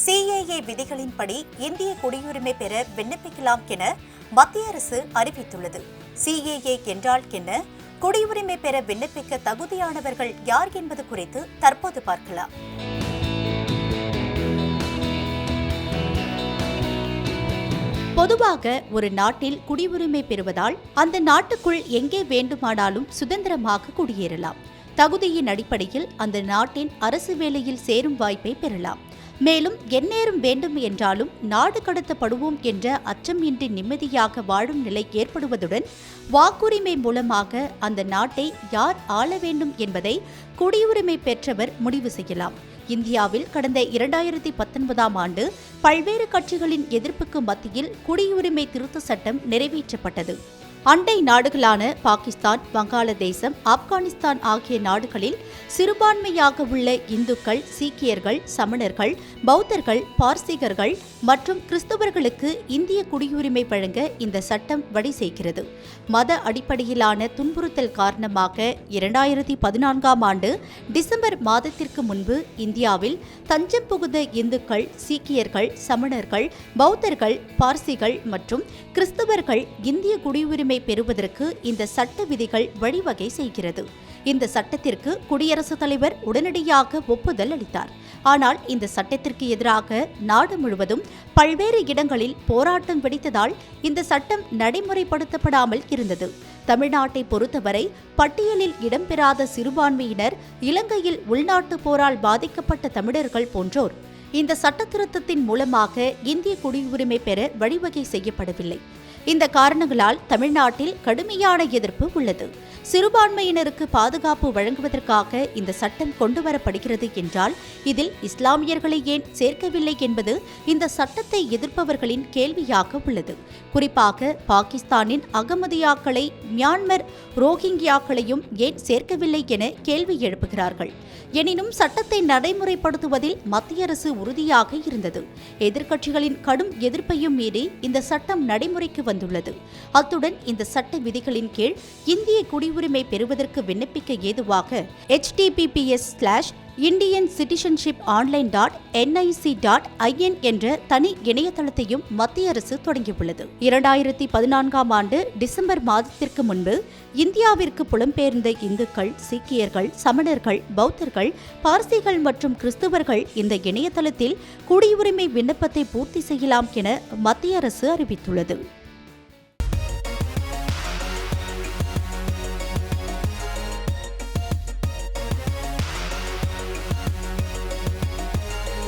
CAA விதிகளின்படி இந்திய குடியுரிமை பெற விண்ணப்பிக்கலாம் என மத்திய அரசு அறிவித்துள்ளது. CAA என்றால் என்ன, குடியுரிமை பெற விண்ணப்பிக்க தகுதியானவர்கள் யார் என்பது குறித்து தற்போது பார்க்கலாம். பொதுவாக ஒரு நாட்டில் குடியுரிமை பெறுவதால் அந்த நாட்டுக்குள் எங்கே வேண்டுமானாலும் சுதந்திரமாக குடியேறலாம். தகுதியின் அடிப்படையில் அந்த நாட்டின் அரசு வேலையில் சேரும் வாய்ப்பை பெறலாம். மேலும் எந்நேரம் வேண்டும் என்றாலும் நாடு கடத்தப்படுவோம் என்ற அச்சம் இன்றி நிம்மதியாக வாழும் நிலை ஏற்படுவதுடன் வாக்குரிமை மூலமாக அந்த நாட்டை யார் ஆள வேண்டும் என்பதை குடியுரிமை பெற்றவர் முடிவு செய்யலாம். இந்தியாவில் கடந்த 2019ஆம் ஆண்டு பல்வேறு கட்சிகளின் எதிர்ப்புக்கு மத்தியில் குடியுரிமை திருத்த சட்டம் நிறைவேற்றப்பட்டது. அண்டை நாடுகளான பாகிஸ்தான், வங்காளதேசம், ஆப்கானிஸ்தான் ஆகிய நாடுகளில் சிறுபான்மையாக உள்ள இந்துக்கள், சீக்கியர்கள், சமணர்கள், பௌத்தர்கள், பார்சிகர்கள் மற்றும் கிறிஸ்தவர்களுக்கு இந்திய குடியுரிமை வழங்க இந்த சட்டம் வழி செய்கிறது. மத அடிப்படையிலான துன்புறுத்தல் காரணமாக 2014ஆம் ஆண்டு டிசம்பர் மாதத்திற்கு முன்பு இந்தியாவில் தஞ்சம் புகுந்த இந்துக்கள், சீக்கியர்கள், சமணர்கள், பௌத்தர்கள், பார்சிகள் மற்றும் கிறிஸ்தவர்கள் இந்திய குடியுரிமை பெறுவதற்கு இந்த சட்ட விதிகள் வழிவகை செய்கிறது. இந்த சட்டத்திற்கு குடியரசுத் தலைவர் உடனடியாக ஒப்புதல் அளித்தார். ஆனால் இந்த சட்டத்திற்கு எதிராக நாடு முழுவதும் பல்வேறு இடங்களில் போராட்டம் வெடித்ததால் இந்த சட்டம் நடைமுறைப்படுத்தப்படாமல் இருந்தது. தமிழ்நாட்டை பொறுத்தவரை பட்டியலில் இடம்பெறாத சிறுபான்மையினர், இலங்கையில் உள்நாட்டு போரால் பாதிக்கப்பட்ட தமிழர்கள் போன்றோர் இந்த சட்ட திருத்தத்தின் மூலமாக இந்திய குடியுரிமை பெற வழிவகை செய்யப்படவில்லை. இந்த காரணங்களால் தமிழ்நாட்டில் கடுமையான எதிர்ப்பு உள்ளது. சிறுபான்மையினருக்கு பாதுகாப்பு வழங்குவதற்காக இந்த சட்டம் கொண்டுவரப்படுகிறது என்றால் இதில் இஸ்லாமியர்களை ஏன் சேர்க்கவில்லை என்பது இந்த சட்டத்தை எதிர்ப்பவர்களின் கேள்வியாக உள்ளது. குறிப்பாக பாகிஸ்தானின் அகமதியாக்களை, மியான்மர் ரோஹிங்கியாக்களையும் ஏன் சேர்க்கவில்லை என கேள்வி எழுப்புகிறார்கள். எனினும் சட்டத்தை நடைமுறைப்படுத்துவதில் மத்திய அரசு உறுதியாக இருந்தது. எதிர்க்கட்சிகளின் கடும் எதிர்ப்பையும் மீறி இந்த சட்டம் நடைமுறைக்கு வந்துள்ளது. அத்துடன் இந்த சட்ட விதிகளின் கீழ் இந்திய குடியுரிமை பெறுவதற்கு விண்ணப்பிக்க ஏதுவாக https:/indiancitizenship.online.nic.in என்ற தனி இணையதளத்தையும் மத்திய அரசு தொடங்கியுள்ளது. 2014ஆம் ஆண்டு டிசம்பர் மாதத்திற்கு முன்பு இந்தியாவிற்கு புலம்பெயர்ந்த இந்துக்கள், சீக்கியர்கள், சமணர்கள், பௌத்தர்கள், பார்சிகள் மற்றும் கிறிஸ்தவர்கள் இந்த இணையதளத்தில் குடியுரிமை விண்ணப்பத்தை பூர்த்தி செய்யலாம் என மத்திய அரசு அறிவித்துள்ளது.